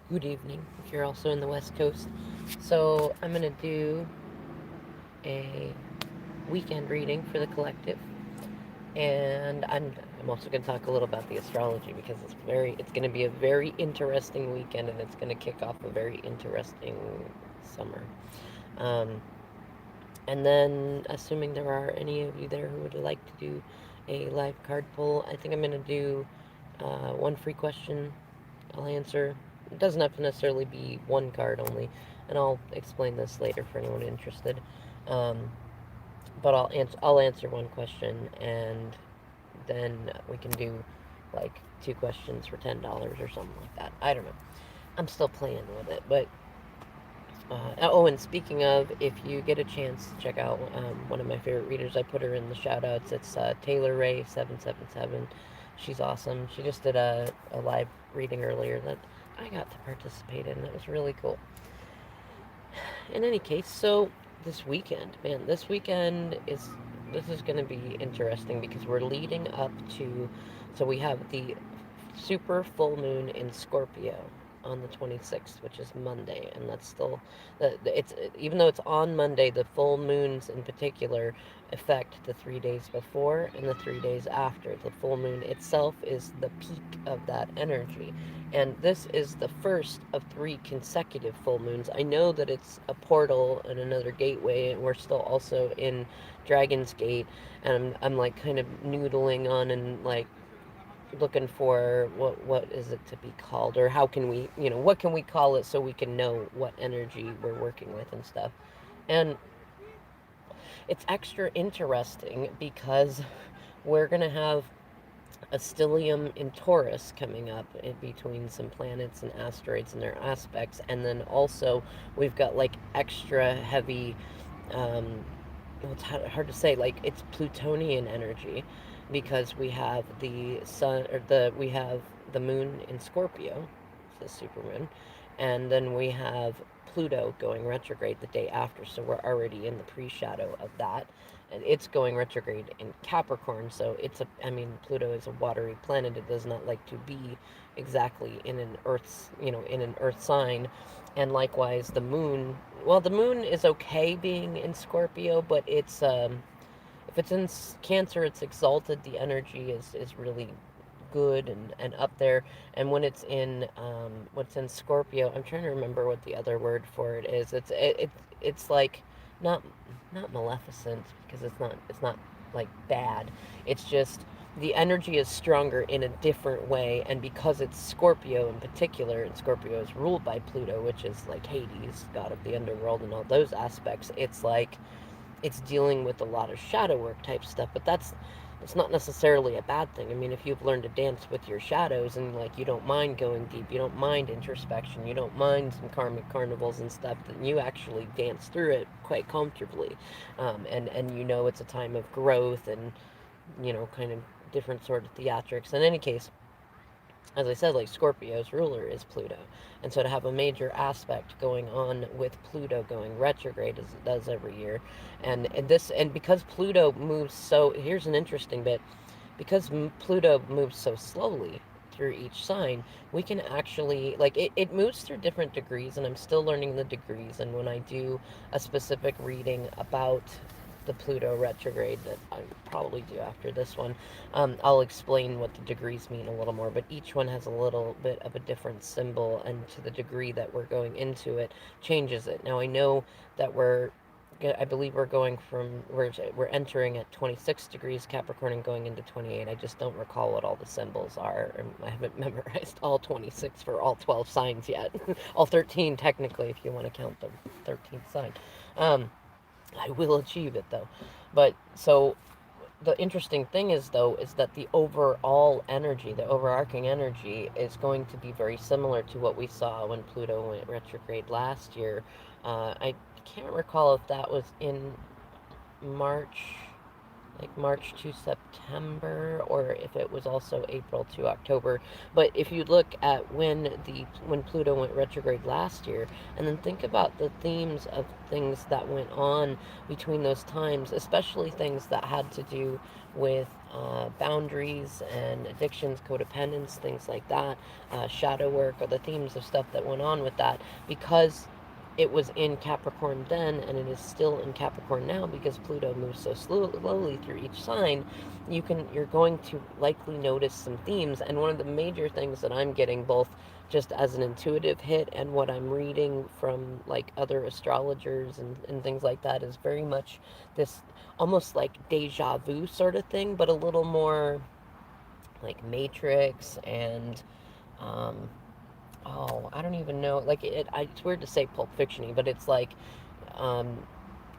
good evening if you're also in the West Coast. So I'm gonna do a weekend reading for the collective, and I'm also gonna talk a little about the astrology because it's gonna be a very interesting weekend, and it's gonna kick off a very interesting summer. Um, and then, assuming there are any of you there who would like to do a live card pull, I think I'm gonna do one free question I'll answer. It doesn't have to necessarily be one card only, and I'll explain this later for anyone interested. Um, but I'll answer one question, and then we can do like two questions for $10 or something like that. I don't know. I'm still playing with it, but oh, and speaking of, if you get a chance to check out one of my favorite readers, I put her in the shout outs. It's Taylor Ray 777. She's awesome. She just did a live reading earlier that I got to participate in. That was really cool. In any case, so this weekend, man, this is going to be interesting because we're leading up to, so we have the super full moon in Scorpio on the 26th, which is Monday, and that's still it's even though it's on Monday, the full moons in particular affect the 3 days before and the 3 days after. The full moon itself is the peak of that energy. And this is the first of three consecutive full moons. I know that it's a portal and another gateway, and we're still also in Dragon's Gate, and I'm like kind of noodling on and like looking for what is it to be called, or how can we, what can we call it so we can know what energy we're working with and stuff. And it's extra interesting because we're going to have a stellium in Taurus coming up in between some planets and asteroids and their aspects, and then also we've got like extra heavy, um, well, it's hard to say, like it's Plutonian energy because we have the sun, or we have the moon in Scorpio, the supermoon, and then we have Pluto going retrograde the day after, so we're already in the pre-shadow of that, and it's going retrograde in Capricorn. So I mean, Pluto is a watery planet. It does not like to be exactly in an Earth sign. And likewise, the moon, well, the moon is okay being in Scorpio, but if it's in Cancer, it's exalted. The energy is really good and up there. And when it's in Scorpio, I'm trying to remember what the other word for it is. It's like not not maleficent, because it's not like bad. It's just the energy is stronger in a different way, and because it's Scorpio in particular, and Scorpio is ruled by Pluto, which is like Hades, god of the underworld, and all those aspects. It's like it's dealing with a lot of shadow work type stuff, but it's not necessarily a bad thing. I mean, if you've learned to dance with your shadows, and like you don't mind going deep, you don't mind introspection, you don't mind some karmic carnivals and stuff, then you actually dance through it quite comfortably. And it's a time of growth, and kind of different sort of theatrics. In any case, as I said, like Scorpio's ruler is Pluto. And so to have a major aspect going on with Pluto going retrograde as it does every year, and because Pluto moves so, here's an interesting bit, because Pluto moves so slowly through each sign, we can actually, like, it moves through different degrees, and I'm still learning the degrees. And when I do a specific reading about the Pluto retrograde that I probably do after this one, I'll explain what the degrees mean a little more. But each one has a little bit of a different symbol, and to the degree that we're going into it, changes it. Now I know that I believe we're entering at 26 degrees Capricorn and going into 28. I just don't recall what all the symbols are. I haven't memorized all 26 for all 12 signs yet. All 13 technically, if you want to count the 13th sign. Um, I will achieve it though. But so the interesting thing is, though, is that the overall energy, the overarching energy, is going to be very similar to what we saw when Pluto went retrograde last year. I can't recall if that was in March. like March to September, or if it was also April to October. But if you look at when Pluto went retrograde last year, and then think about the themes of things that went on between those times, especially things that had to do with boundaries and addictions, codependence, things like that, shadow work, or the themes of stuff that went on with that, because it was in Capricorn then, and it is still in Capricorn now because Pluto moves so slowly through each sign. You're going to likely notice some themes, and one of the major things that I'm getting, both just as an intuitive hit and what I'm reading from like other astrologers and things like that, is very much this almost like deja vu sort of thing, but a little more like Matrix and um, oh, I don't even know. Like it's weird to say Pulp Fictiony, but it's like um,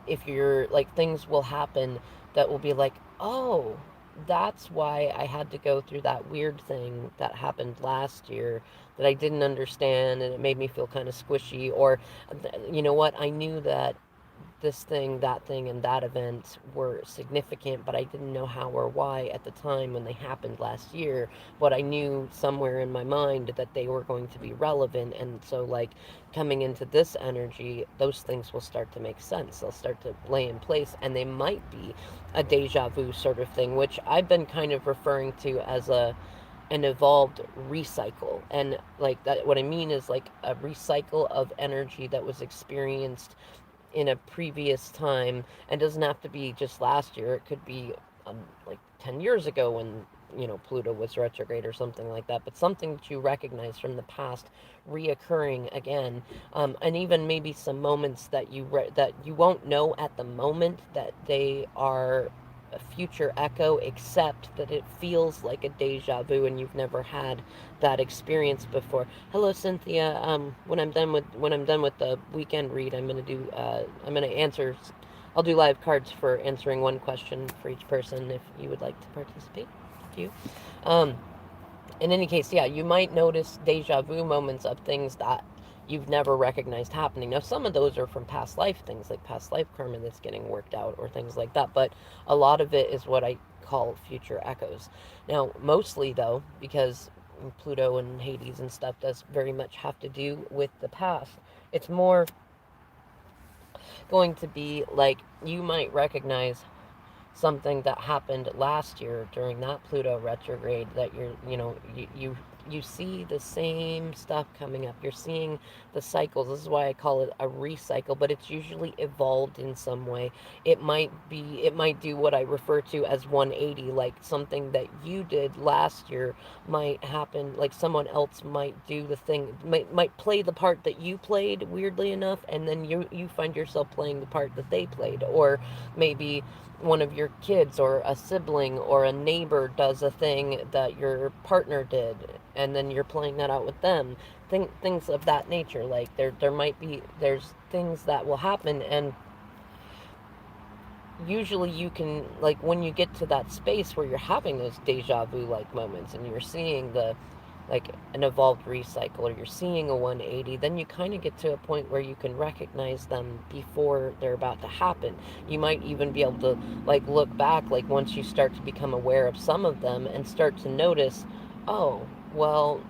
if you're like things will happen that will be like, oh, that's why I had to go through that weird thing that happened last year that I didn't understand, and it made me feel kind of squishy. Or, you know what? I knew that this thing, that thing, and that event were significant, but I didn't know how or why at the time when they happened last year. But I knew somewhere in my mind that they were going to be relevant. And so, like, coming into this energy, those things will start to make sense. They'll start to lay in place, and they might be a deja vu sort of thing, which I've been kind of referring to as an evolved recycle. And like that, what I mean is like a recycle of energy that was experienced in a previous time, and doesn't have to be just last year. It could be like 10 years ago when Pluto was retrograde or something like that, but something that you recognize from the past reoccurring again. And even maybe some moments that that you won't know at the moment that they are a future echo, except that it feels like a deja vu and you've never had that experience before. Hello, Cynthia. When I'm done with the weekend read, I'm gonna answer. I'll do live cards for answering one question for each person if you would like to participate. Thank you. Um, in any case, yeah, you might notice deja vu moments of things that you've never recognized happening. Now, some of those are from past life things, like past life karma that's getting worked out, or things like that. But a lot of it is what I call future echoes. Now, mostly though, because Pluto and Hades and stuff does very much have to do with the past, it's more going to be like you might recognize something that happened last year during that Pluto retrograde, that you see the same stuff coming up. You're seeing the cycles. This is why I call it a recycle, but it's usually evolved in some way. It might do what I refer to as 180, like something that you did last year might happen, like someone else might do the thing, might play the part that you played, weirdly enough, and then you find yourself playing the part that they played. Or maybe one of your kids or a sibling or a neighbor does a thing that your partner did, and then you're playing that out with them. Things of that nature. Like there's things that will happen, and usually you can, like, when you get to that space where you're having those deja vu like moments and you're seeing the like an evolved recycle, or you're seeing a 180, then you kind of get to a point where you can recognize them before they're about to happen. You might even be able to like look back, like once you start to become aware of some of them and start to notice, oh, well,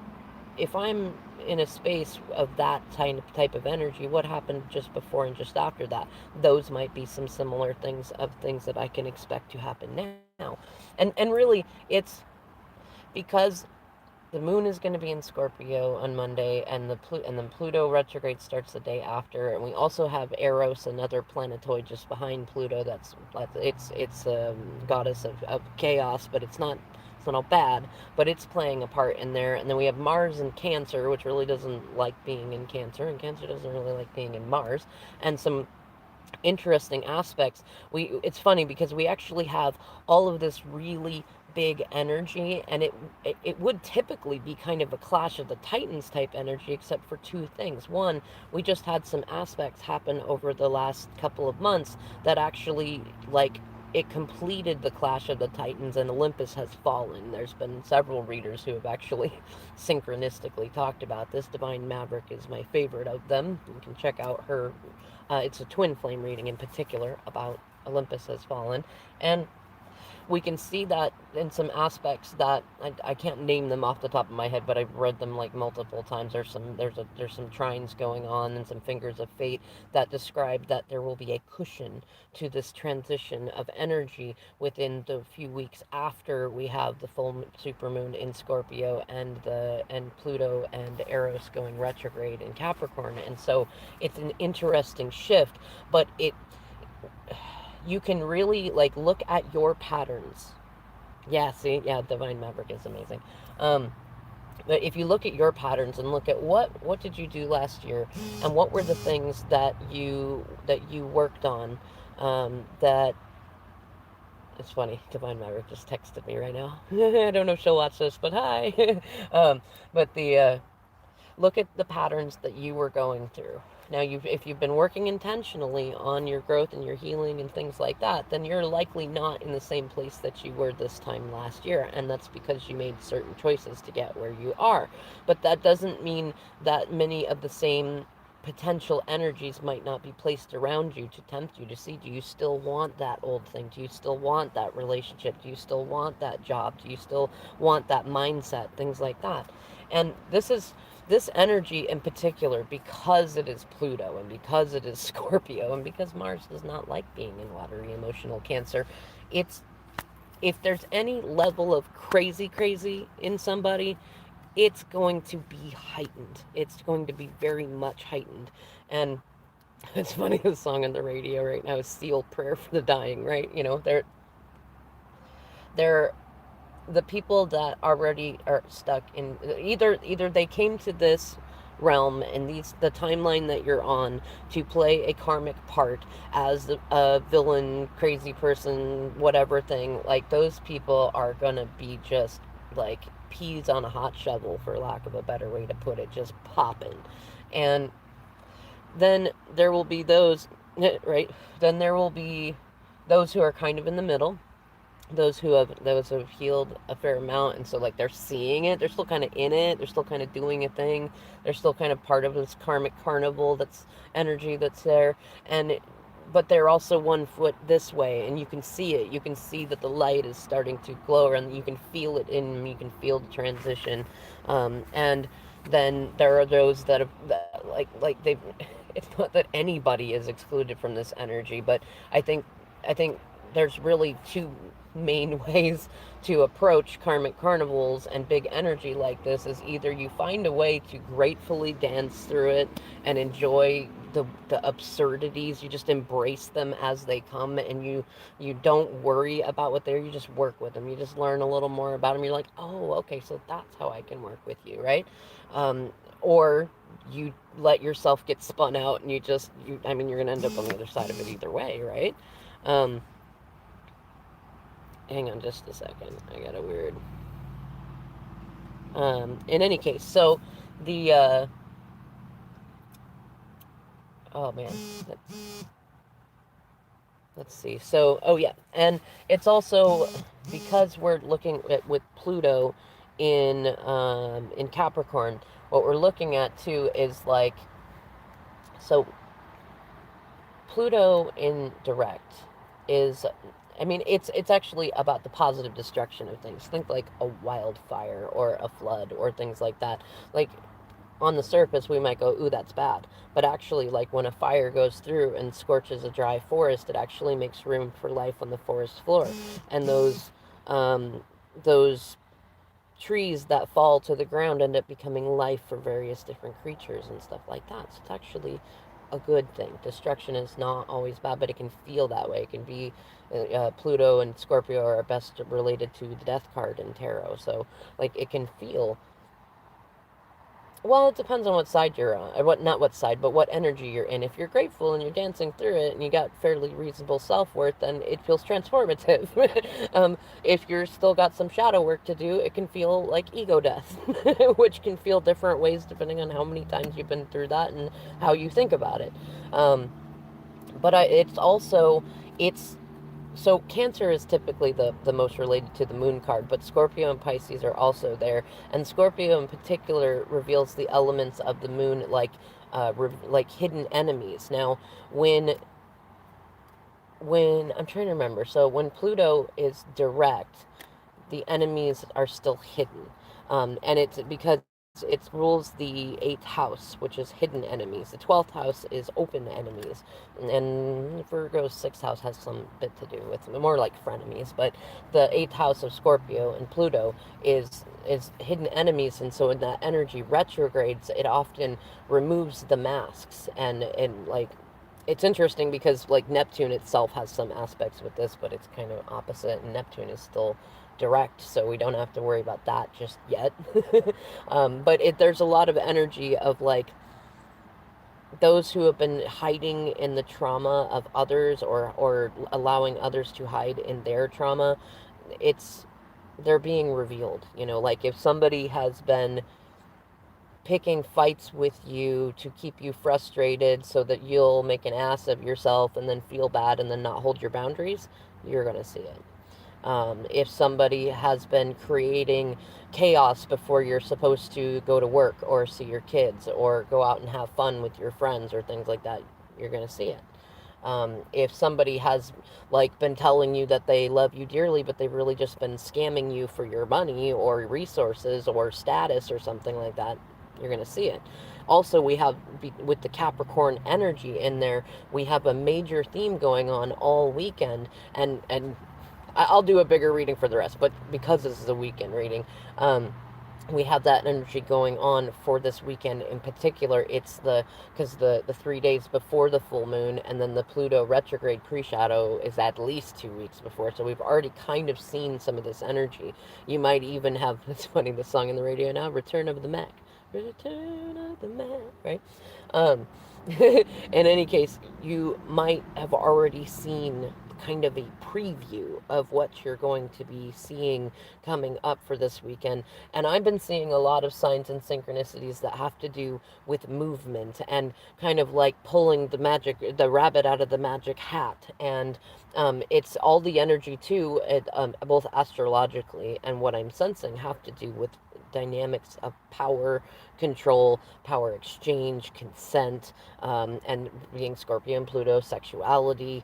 if I'm in a space of that type of energy, what happened just before and just after that? Those might be some similar things that I can expect to happen now. And really, it's because the moon is going to be in Scorpio on Monday, and then Pluto retrograde starts the day after, and we also have Eros, another planetoid just behind Pluto. It's a goddess of chaos, but it's not all bad, but it's playing a part in there. And then we have Mars in Cancer, which really doesn't like being in Cancer, and Cancer doesn't really like being in Mars, and some interesting aspects. It's funny because we actually have all of this really big energy, and it would typically be kind of a clash of the Titans type energy, except for two things. One, we just had some aspects happen over the last couple of months that actually, like, it completed the clash of the Titans, and Olympus has fallen. There's been several readers who have actually synchronistically talked about this. Divine Maverick is my favorite of them. You can check out her. It's a twin flame reading in particular about Olympus has fallen. And we can see that in some aspects that I can't name them off the top of my head, but I've read them like multiple times. There's some trines going on and some fingers of fate that describe that there will be a cushion to this transition of energy within the few weeks after we have the full supermoon in Scorpio and Pluto and Eros going retrograde in Capricorn. And so it's an interesting shift, but it you can really like look at your patterns. Yeah, see, yeah, Divine Maverick is amazing. Um, but if you look at your patterns and look at what did you do last year, and what were the things that you worked on, that it's funny. Divine Maverick just texted me right now. I don't know if she'll watch this, but hi. But the look at the patterns that you were going through. Now, if you've been working intentionally on your growth and your healing and things like that, then you're likely not in the same place that you were this time last year. And that's because you made certain choices to get where you are. But that doesn't mean that many of the same potential energies might not be placed around you to tempt you to see, do you still want that old thing? Do you still want that relationship? Do you still want that job? Do you still want that mindset? Things like that. And this energy in particular, because it is Pluto and because it is Scorpio and because Mars does not like being in watery emotional Cancer, it's if there's any level of crazy in somebody, it's going to be heightened. It's going to be very much heightened. And it's funny, the song on the radio right now is Seal Prayer for the Dying, right? You know, they're the people that already are stuck in either they came to this realm and the timeline that you're on to play a karmic part as a villain, crazy person, whatever thing. Like, those people are gonna be just like peas on a hot shovel, for lack of a better way to put it, just popping. And then there will be those, right? Then there will be those who are kind of in the middle, those who have healed a fair amount, and so like they're seeing it, they're still kind of in it, they're still kind of doing a thing, they're still kind of part of this karmic carnival, that's energy that's there. But they're also one foot this way, and you can see it, you can see that the light is starting to glow, and you can feel it in them, you can feel the transition. And then there are those that have like they've it's not that anybody is excluded from this energy, but I think there's really two main ways to approach karmic carnivals and big energy like this. Is either you find a way to gratefully dance through it and enjoy the absurdities, you just embrace them as they come, and you don't worry about what they're, you just work with them, you just learn a little more about them, you're like, oh, okay, so that's how I can work with you, right? Or you let yourself get spun out, and I mean, you're gonna end up on the other side of it either way, right? um, Hang on just a second. I got a weird. In any case, so the oh man, let's see. So, oh yeah, and it's also because we're looking at with Pluto in Capricorn. What we're looking at too is like, so Pluto in direct is, I mean, it's actually about the positive destruction of things. Think like a wildfire or a flood or things like that. Like, on the surface we might go, ooh, that's bad, but actually, like, when a fire goes through and scorches a dry forest, it actually makes room for life on the forest floor. And those trees that fall to the ground end up becoming life for various different creatures and stuff like that. So it's actually a good thing. Destruction is not always bad, but it can feel that way. It can be Pluto and Scorpio are best related to the death card in tarot. So, like, it can feel, well, it depends on what side you're on. Not what side, but what energy you're in. If you're grateful and you're dancing through it and you got fairly reasonable self-worth, then it feels transformative. If you're still got some shadow work to do, it can feel like ego death, which can feel different ways depending on how many times you've been through that and how you think about it. It's also, so Cancer is typically the most related to the moon card, but Scorpio and Pisces are also there. And Scorpio in particular reveals the elements of the moon, like hidden enemies. Now, when when I'm trying to remember, so when Pluto is direct, the enemies are still hidden. And it's because it rules the eighth house, which is hidden enemies. The 12th house is open enemies. And Virgo's sixth house has some bit to do with more like frenemies. But the eighth house of Scorpio and Pluto is hidden enemies. And so in that energy retrogrades, it often removes the masks. And like, it's interesting because like Neptune itself has some aspects with this, but it's kind of opposite, and Neptune is still direct, so we don't have to worry about that just yet. But there's a lot of energy of like those who have been hiding in the trauma of others, or allowing others to hide in their trauma. It's they're being revealed. Like if somebody has been picking fights with you to keep you frustrated so that you'll make an ass of yourself and then feel bad and then not hold your boundaries, you're going to see it. If somebody has been creating chaos before you're supposed to go to work or see your kids or go out and have fun with your friends or things like that, you're going to see it. If somebody has like been telling you that they love you dearly, but they've really just been scamming you for your money or resources or status or something like that, you're going to see it. Also, we have with the Capricorn energy in there, we have a major theme going on all weekend, and I'll do a bigger reading for the rest, but because this is a weekend reading, we have that energy going on for this weekend in particular. It's because the 3 days before the full moon, and then the Pluto retrograde pre-shadow is at least 2 weeks before, so we've already kind of seen some of this energy. You might even have, it's funny, the song in the radio now, Return of the Mac. Return of the Mac, right? Um, in any case, you might have already seen kind of a preview of what you're going to be seeing coming up for this weekend. And I've been seeing a lot of signs and synchronicities that have to do with movement and kind of like pulling the rabbit out of the magic hat. And it's all the energy too, both astrologically and what I'm sensing, have to do with dynamics of power, control, power exchange, consent, and being Scorpio and Pluto, sexuality,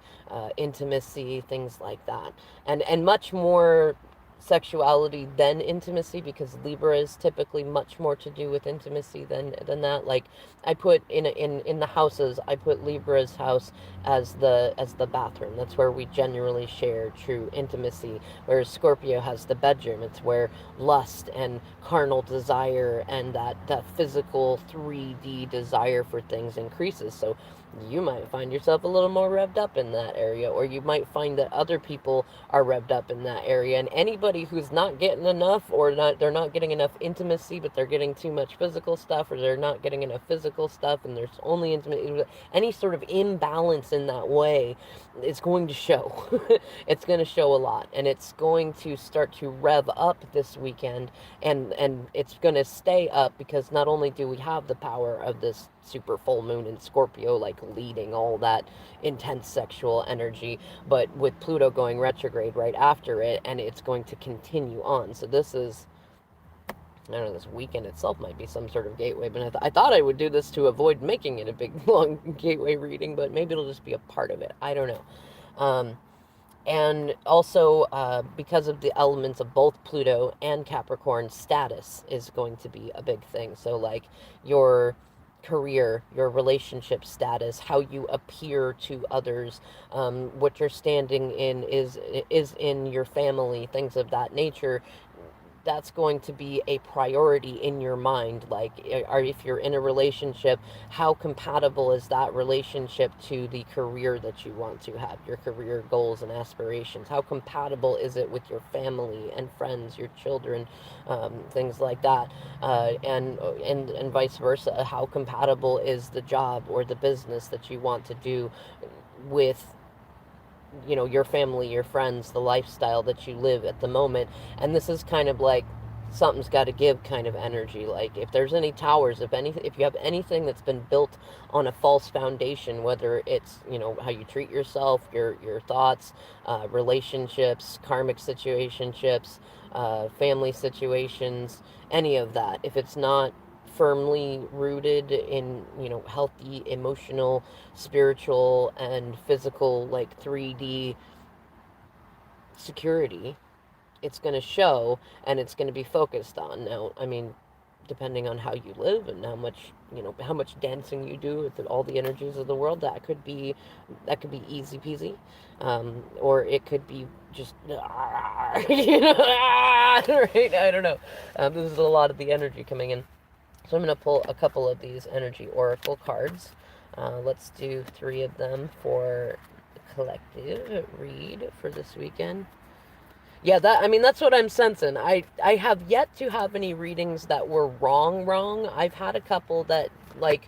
intimacy, things like that, and much more sexuality than intimacy, because Libra is typically much more to do with intimacy than that. Like I put in the houses, I put Libra's house as the bathroom. That's where we generally share true intimacy. Whereas Scorpio has the bedroom. It's where lust and carnal desire and that physical 3D desire for things increases. So you might find yourself a little more revved up in that area, or you might find that other people are revved up in that area. And anybody who's not getting enough, or they're not getting enough intimacy, but they're getting too much physical stuff, or they're not getting enough physical stuff and there's only intimate, any sort of imbalance in that way, it's going to show. It's going to show a lot, and it's going to start to rev up this weekend, and it's going to stay up, because not only do we have the power of this super full moon in Scorpio, like leading all that intense sexual energy, but with Pluto going retrograde right after it, and it's going to continue on. So this is, I don't know, this weekend itself might be some sort of gateway, but I thought I would do this to avoid making it a big, long gateway reading, but maybe it'll just be a part of it. I don't know. And also, because of the elements of both Pluto and Capricorn, status is going to be a big thing. So, like, your career, your relationship status, how you appear to others, what you're standing in is in your family, things of that nature. That's going to be a priority in your mind. Like, or if you're in a relationship, how compatible is that relationship to the career that you want to have, your career goals and aspirations? How compatible is it with your family and friends, your children, things like that, and vice versa? How compatible is the job or the business that you want to do with your family, your friends, the lifestyle that you live at the moment? And this is kind of like something's got to give kind of energy. Like if there's any towers, if you have anything that's been built on a false foundation, whether it's how you treat yourself, your thoughts, relationships, karmic situationships, family situations, any of that, if it's not firmly rooted in, healthy emotional, spiritual, and physical, like 3D security, it's going to show, and it's going to be focused on. Now, I mean, depending on how you live and how much dancing you do with all the energies of the world, that could be easy peasy, or it could be just right. I don't know. This is a lot of the energy coming in, so I'm going to pull a couple of these energy oracle cards. Let's do 3 of them for the collective read for this weekend. Yeah, that's what I'm sensing. I have yet to have any readings that were wrong. I've had a couple that, like,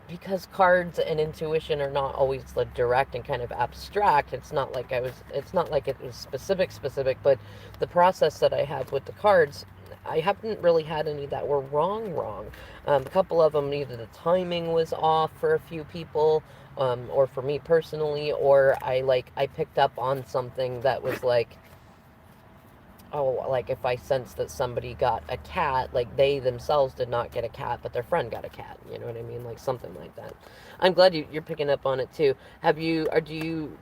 because cards and intuition are not always like direct and kind of abstract. It's not like it was specific, but the process that I have with the cards, I haven't really had any that were wrong. A couple of them, either the timing was off for a few people, or for me personally, or I picked up on something that was like, oh, like if I sense that somebody got a cat, like they themselves did not get a cat, but their friend got a cat. You know what I mean? Like something like that. I'm glad you're picking up on it too. Do you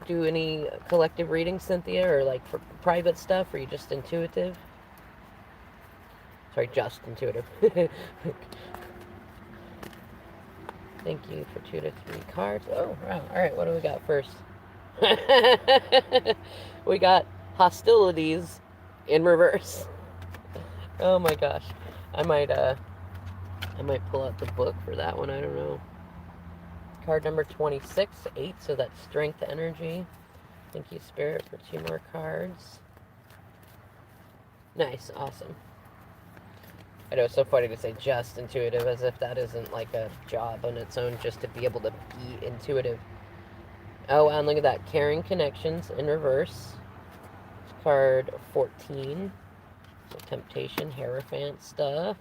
do any collective readings, Cynthia, or like for private stuff? Or are you just intuitive? Sorry, just intuitive. Thank you for 2 to 3 cards. Oh, wow. All right, what do we got first? We got hostilities in reverse. Oh my gosh. I might pull out the book for that one. I don't know. Card number 26, 8, so that's strength energy. Thank you, Spirit, for 2 more cards. Nice, awesome. I know it's so funny to say just intuitive, as if that isn't like a job on its own, just to be able to be intuitive. Oh, and look at that. Caring connections in reverse. Card 14. So temptation, hierophant stuff.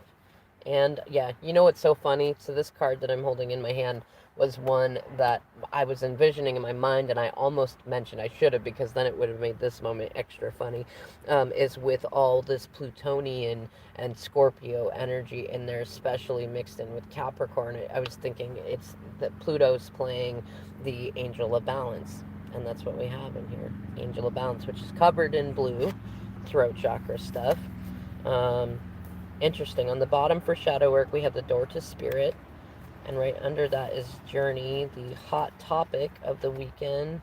And yeah, you know what's so funny? So this card that I'm holding in my hand was one that I was envisioning in my mind, and I almost mentioned, I should have, because then it would have made this moment extra funny, is with all this Plutonian and Scorpio energy in there, especially mixed in with Capricorn. I was thinking it's that Pluto's playing the Angel of Balance, and that's what we have in here. Angel of Balance, which is covered in blue, throat chakra stuff. Interesting. On the bottom for shadow work, we have the door to spirit. And right under that is journey, the hot topic of the weekend.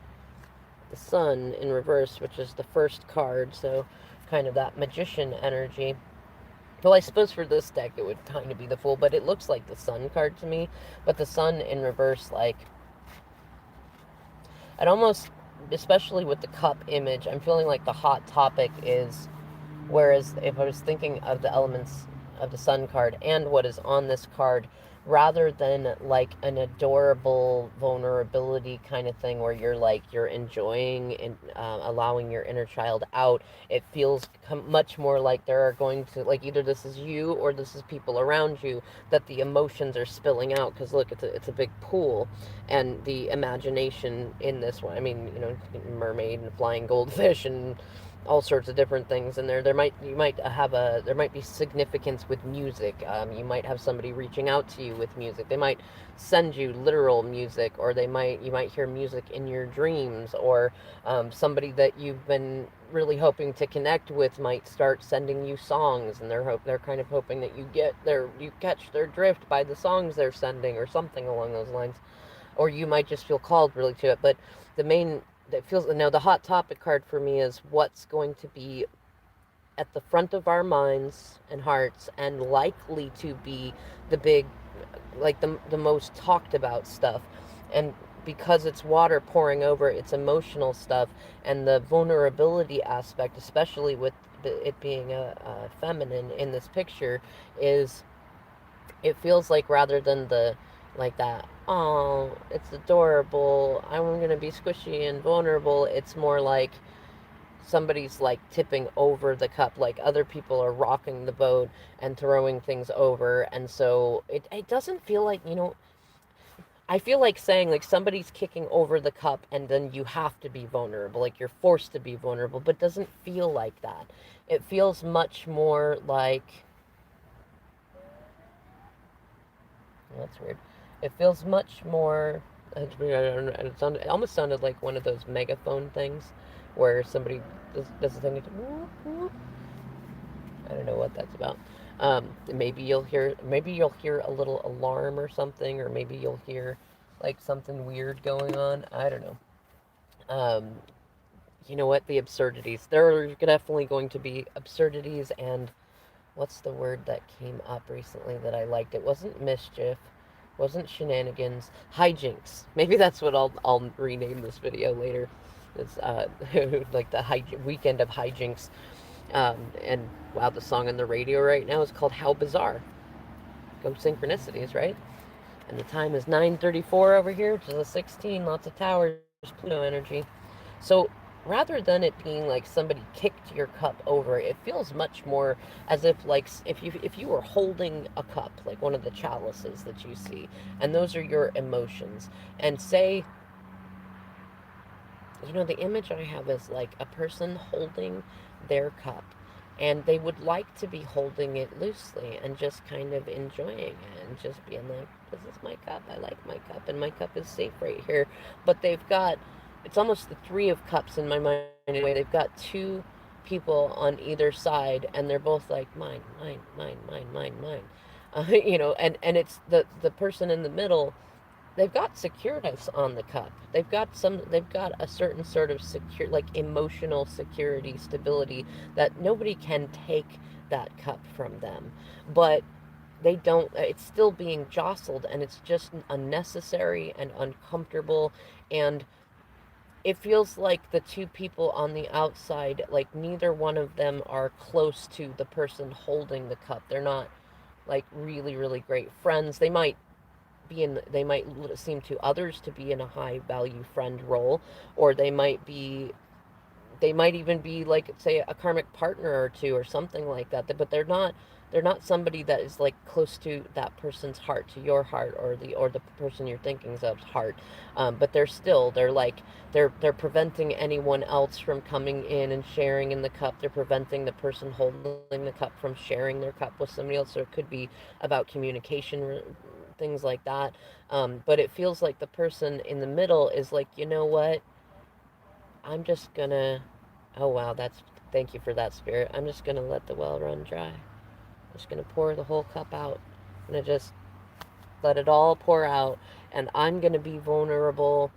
The sun in reverse, which is the first card. So kind of that magician energy. Well, I suppose for this deck it would kind of be the fool, but it looks like the sun card to me. But the sun in reverse, like, it almost, especially with the cup image, I'm feeling like the hot topic is, whereas if I was thinking of the elements of the sun card and what is on this card, rather than like an adorable vulnerability kind of thing where you're enjoying and allowing your inner child out, it feels much more like there are going to, like, either this is you or this is people around you, that the emotions are spilling out, because look, it's a big pool, and the imagination in this one, I mean, mermaid and flying goldfish and all sorts of different things in there. There might be significance with music. You might have somebody reaching out to you with music. They might send you literal music, or you might hear music in your dreams, or somebody that you've been really hoping to connect with might start sending you songs, and they're kind of hoping that you catch their drift by the songs they're sending, or something along those lines. Or you might just feel called really to it. But the main that feels, now the hot topic card for me is what's going to be at the front of our minds and hearts, and likely to be the big, like the most talked about stuff. And because it's water pouring over, it's emotional stuff, and the vulnerability aspect, especially with it being a feminine in this picture, is, it feels like, rather than the, like that, oh, it's adorable, I'm gonna be squishy and vulnerable, it's more like somebody's like tipping over the cup, like other people are rocking the boat and throwing things over. And so it doesn't feel like, I feel like saying, like, somebody's kicking over the cup and then you have to be vulnerable, like you're forced to be vulnerable, but it doesn't feel like that. It feels much more like That's weird. It feels much more. It almost sounded like one of those megaphone things, where somebody does a thing. I don't know what that's about. Maybe you'll hear a little alarm or something, or maybe you'll hear like something weird going on. I don't know. Um, you know what? The absurdities. There are definitely going to be absurdities, and what's the word that came up recently that I liked? It wasn't mischief, wasn't shenanigans, hijinks. Maybe that's what I'll rename this video later. It's like the weekend of hijinks. And wow, the song on the radio right now is called "How Bizarre." Go synchronicities, right? And the time is 9:34 over here, which is a 16. Lots of towers, Pluto energy. So rather than it being like somebody kicked your cup over, it feels much more as if like if you were holding a cup, like one of the chalices that you see, and those are your emotions. And say, the image I have is like a person holding their cup, and they would like to be holding it loosely and just kind of enjoying it and just being like, this is my cup, I like my cup, and my cup is safe right here. But it's almost the three of cups in my mind anyway. They've got two people on either side, and they're both like, mine, mine, mine, mine, mine, mine. And it's the person in the middle. They've got secureness on the cup. They've got a certain sort of secure, like emotional security, stability, that nobody can take that cup from them. But they don't, it's still being jostled, and it's just unnecessary and uncomfortable. And it feels like the two people on the outside, like neither one of them are close to the person holding the cup. They're not like really, really great friends. They might seem to others to be in a high value friend role, or they might even be like, say, a karmic partner or two or something like that, but they're not somebody that is like close to that person's heart, to your heart, or the person you're thinking of's heart. But they're preventing anyone else from coming in and sharing in the cup. They're preventing the person holding the cup from sharing their cup with somebody else. So it could be about communication, things like that. But it feels like the person in the middle is like, you know what, I'm just gonna. Oh wow, that's. Thank you for that, spirit. I'm just gonna let the well run dry. I'm just gonna pour the whole cup out. I'm gonna just let it all pour out, and I'm gonna be vulnerable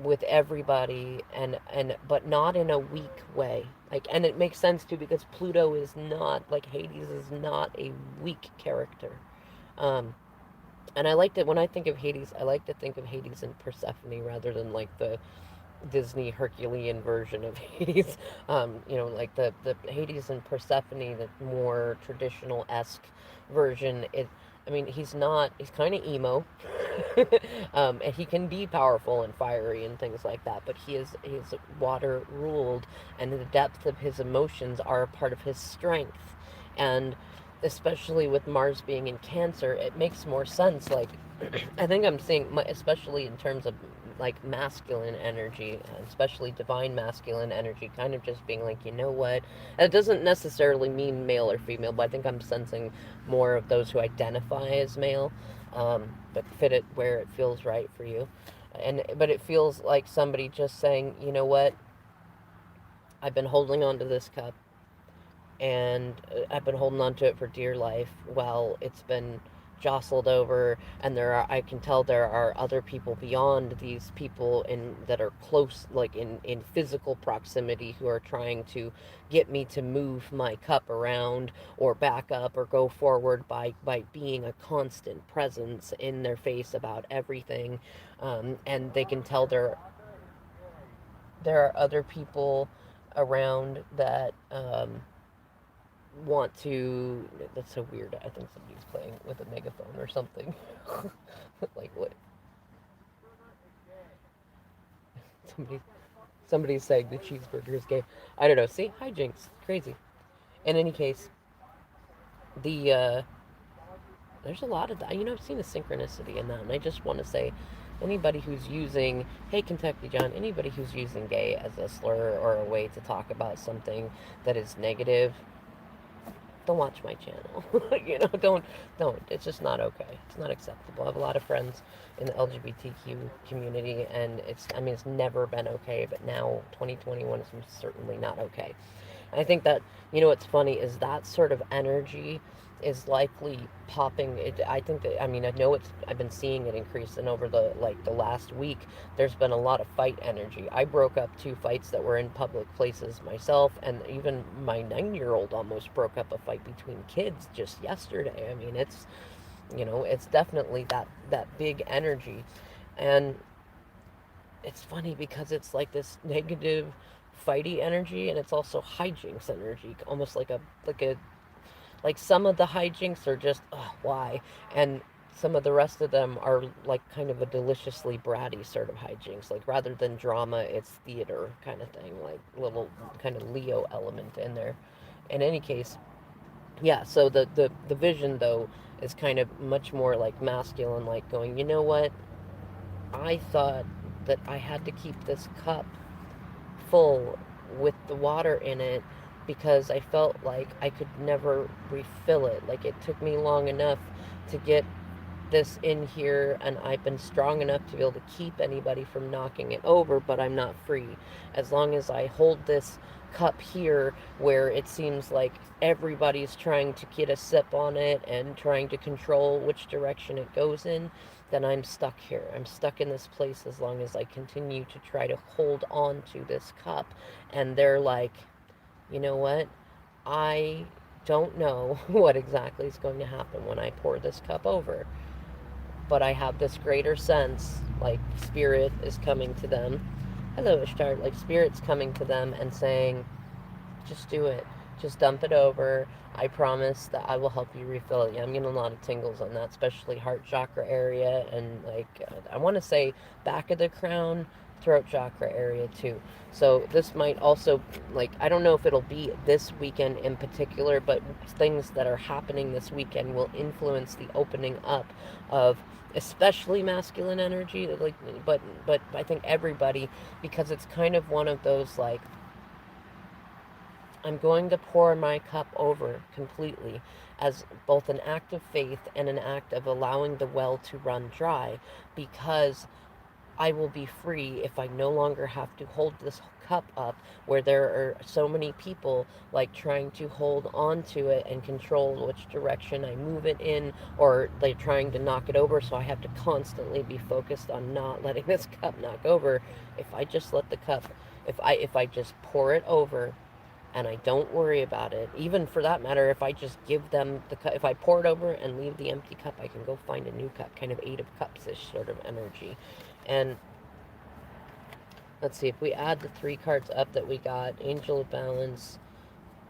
with everybody, and but not in a weak way. Like, and it makes sense too, because Pluto is not like Hades is not a weak character. Um, and I like to when I think of Hades, I like to think of Hades and Persephone rather than like the Disney Herculean version of Hades. Like the Hades and Persephone, the more traditional esque version. I mean, he's kind of emo, and he can be powerful and fiery and things like that. But he is water ruled, and the depth of his emotions are a part of his strength, and especially with Mars being in Cancer, it makes more sense. Like, I think I'm seeing, especially in terms of like masculine energy, especially divine masculine energy, kind of just being like, you know what? And it doesn't necessarily mean male or female, but I think I'm sensing more of those who identify as male, but fit it where it feels right for you. But it feels like somebody just saying, you know what? I've been holding on to this cup, and I've been holding on to it for dear life while it's been jostled over, and I can tell there are other people beyond these people in that are close, like in physical proximity, who are trying to get me to move my cup around or back up or go forward by being a constant presence in their face about everything. And they can tell there are other people around that want to. That's so weird. I think somebody's playing with a megaphone or something. Like what? Somebody, somebody's saying the cheeseburger is gay. I don't know. See, hijinks, crazy. In any case, the there's a lot of that. I've seen a synchronicity in that, and I just want to say, anybody who's using, hey Kentucky John, anybody who's using gay as a slur or a way to talk about something that is negative, don't watch my channel. Don't. It's just not okay. It's not acceptable. I have a lot of friends in the LGBTQ community, and it's never been okay, but now 2021 is certainly not okay. I think that, what's funny is that sort of energy is likely popping. I think that, I know I've been seeing it increase, and over the last week, there's been a lot of fight energy. I broke up two fights that were in public places myself, and even my 9-year-old almost broke up a fight between kids just yesterday. It's definitely that big energy. And it's funny because it's like this negative fighty energy, and it's also hijinks energy, almost like some of the hijinks are just, why, and some of the rest of them are like kind of a deliciously bratty sort of hijinks, like rather than drama, it's theater kind of thing, like little kind of Leo element in there. In any case, yeah, so the vision though is kind of much more like masculine, like going, you know what, I thought that I had to keep this cup full with the water in it because I felt like I could never refill it. Like it took me long enough to get this in here, and I've been strong enough to be able to keep anybody from knocking it over, but I'm not free. As long as I hold this cup here where it seems like everybody's trying to get a sip on it and trying to control which direction it goes in, then I'm stuck here. I'm stuck in this place as long as I continue to try to hold on to this cup. And they're like, you know what? I don't know what exactly is going to happen when I pour this cup over, but I have this greater sense, like spirit is coming to them. Hello, Ishtar. Like spirit's coming to them and saying, just do it. Just dump it over. I promise that I will help you refill it. Yeah, I'm getting a lot of tingles on that, especially heart chakra area and I want to say back of the crown, throat chakra area too. So this might also, like, I don't know if it'll be this weekend in particular, but things that are happening this weekend will influence the opening up of especially masculine energy, like, but I think everybody, because it's kind of one of those like, I'm going to pour my cup over completely as both an act of faith and an act of allowing the well to run dry, because I will be free if I no longer have to hold this cup up where there are so many people like trying to hold on to it and control which direction I move it in, or they're trying to knock it over, so I have to constantly be focused on not letting this cup knock over. If I just let the cup, if I just pour it over and I don't worry about it. Even for that matter, if I just give them the cup, if I pour it over and leave the empty cup, I can go find a new cup, kind of Eight of Cups ish sort of energy. And let's see, if we add the three cards up that we got, Angel of Balance,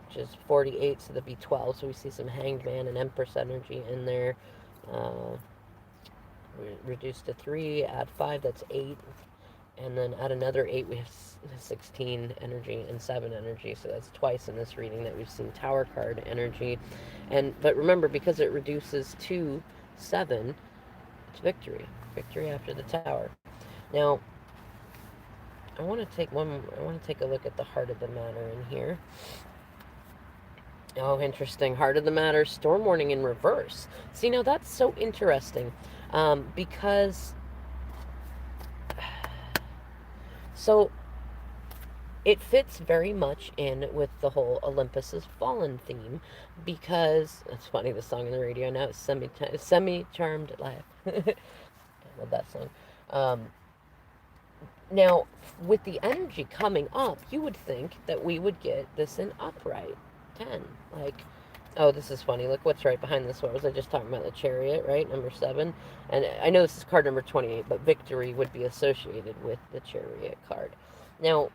which is 48, so that'd be 12. So we see some Hanged Man and Empress energy in there. Uh, reduced to 3, add 5, that's 8. And then add another 8, we have 16 energy and 7 energy. So that's twice in this reading that we've seen Tower card energy. But remember, because it reduces to 7, it's victory. Victory after the Tower. Now, I want to take a look at the heart of the matter in here. Oh, interesting. Heart of the matter, storm warning in reverse. See, now that's so interesting, because so it fits very much in with the whole Olympus Has Fallen theme, because it's funny, the song on the radio now is Semi Charmed Life. I love that song. Now, with the energy coming up, you would think that we would get this in upright 10. Like, oh, this is funny. Look what's right behind this. What was I just talking about? The Chariot, right? Number 7. And I know this is card number 28, but victory would be associated with the Chariot card. Now,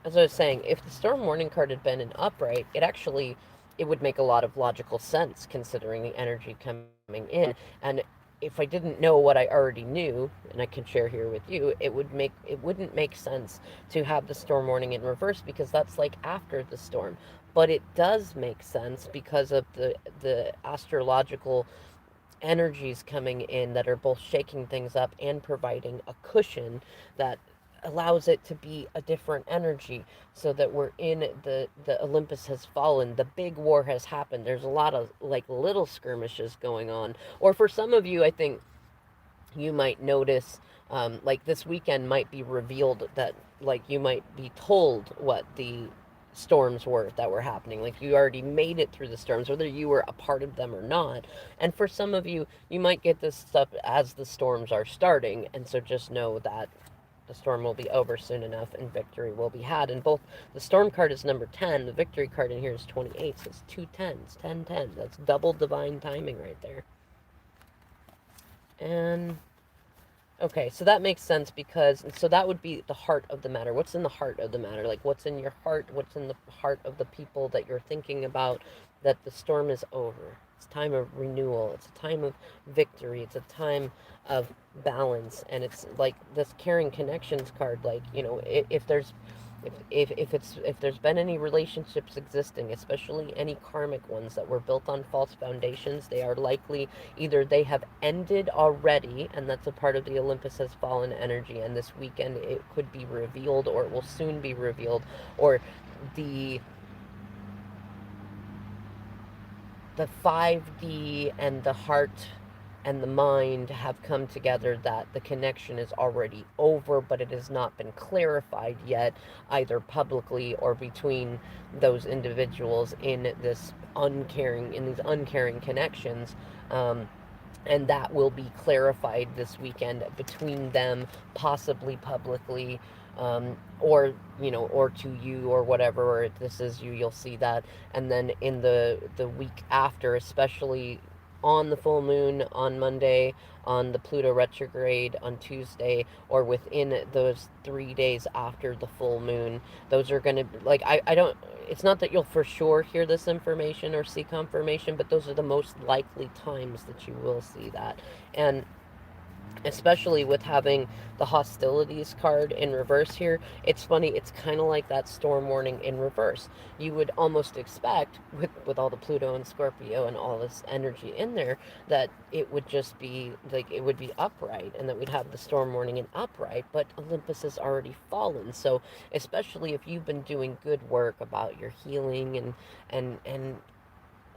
as I was saying, if the Storm Warning card had been an upright, it would make a lot of logical sense considering the energy coming in. And if I didn't know what I already knew, and I can share here with you, it wouldn't make sense to have the Storm Warning in reverse, because that's like after the storm. But it does make sense because of the astrological energies coming in that are both shaking things up and providing a cushion that allows it to be a different energy, so that we're in the Olympus has fallen, the big war has happened. There's a lot of like little skirmishes going on. Or for some of you, I think you might notice, like this weekend might be revealed that, like, you might be told what the storms were that were happening. Like, you already made it through the storms, whether you were a part of them or not. And for some of you, you might get this stuff as the storms are starting. And so just know that the storm will be over soon enough and victory will be had. And both the storm card is number 10, the victory card in here is 28. So it's two tens, 10 10. That's double divine timing right there. And okay, so that makes sense, because so that would be the heart of the matter. What's in the heart of the matter? Like, what's in your heart? What's in the heart of the people that you're thinking about? That the storm is over. It's a time of renewal. It's a time of victory. It's a time of balance. And it's like this caring connections card. Like, if there's if there's been any relationships existing, especially any karmic ones that were built on false foundations, they are likely either they have ended already, and that's a part of the Olympus has fallen energy, and this weekend it could be revealed, or it will soon be revealed, or the the 5D and the heart and the mind have come together, that the connection is already over, but it has not been clarified yet, either publicly or between those individuals in these uncaring connections. And that will be clarified this weekend between them, possibly publicly, or or to you, or whatever, or if this is you, you'll see that. And then in the week after, especially on the full moon on Monday, on the Pluto retrograde on Tuesday, or within those 3 days after the full moon, those are going to, like, I don't, it's not that you'll for sure hear this information or see confirmation, but those are the most likely times that you will see that. And especially with having the hostilities card in reverse here, it's funny, it's kind of like that storm warning in reverse. You would almost expect, with all the Pluto and Scorpio and all this energy in there, that it would just be like, it would be upright, and that we'd have the storm warning in upright, but Olympus has already fallen. So especially if you've been doing good work about your healing and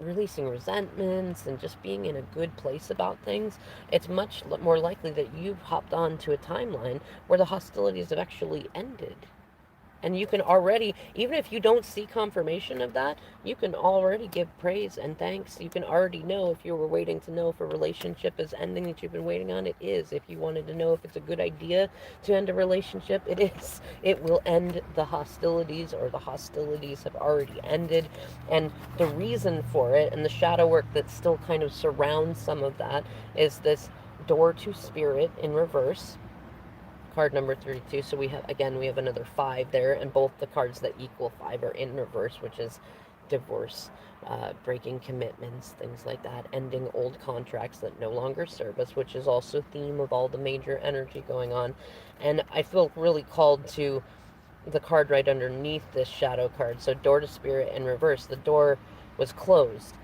releasing resentments and just being in a good place about things, it's much more likely that you've hopped on to a timeline where the hostilities have actually ended. And you can already, even if you don't see confirmation of that, you can already give praise and thanks. You can already know, if you were waiting to know if a relationship is ending that you've been waiting on, it is. If you wanted to know if it's a good idea to end a relationship, it is. It will end the hostilities, or the hostilities have already ended. And the reason for it, and the shadow work that still kind of surrounds some of that, is this door to spirit in reverse, card number 32. So we have another 5 there, and both the cards that equal 5 are in reverse, which is divorce, breaking commitments, things like that, ending old contracts that no longer serve us, which is also theme of all the major energy going on. And I feel really called to the card right underneath this shadow card. So door to spirit in reverse, the door was closed.